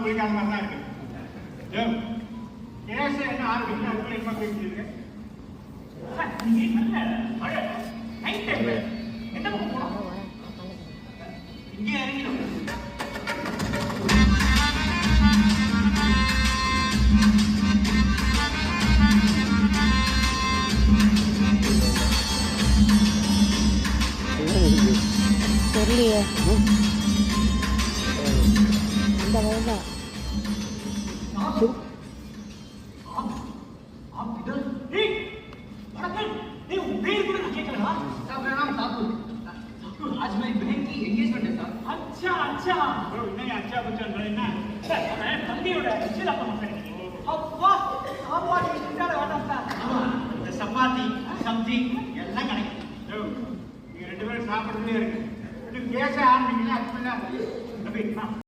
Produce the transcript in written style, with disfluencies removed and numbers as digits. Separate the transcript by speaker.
Speaker 1: உங்களுக்கு அந்த மாதிரி தான் இருக்கு. கேஸ் என்ன ஆரம்பிக்கல அதுக்குள்ள என்ன பேசிட்டு என்ன போனோம் இங்கே இறங்கிடும்.
Speaker 2: தெரியலையே இந்த வயதா
Speaker 1: आज मेरी बहन की एंगेजमेंट है सर. अच्छा अच्छा ब्रो नहीं अच्छा बच्चा नहीं ना मैं बंदी हो रहा है चिल्ला मत करिए. अब वाह अब वाह ये क्या होता है இந்த சப்பாத்தி சப்ஜி எல்லாம் கிடைக்கும். நீங்க ரெண்டு பேரும் சாப்பிடுறதே இருக்கு. இது கேஸ ஆரம்பிக்கல அதுக்குள்ள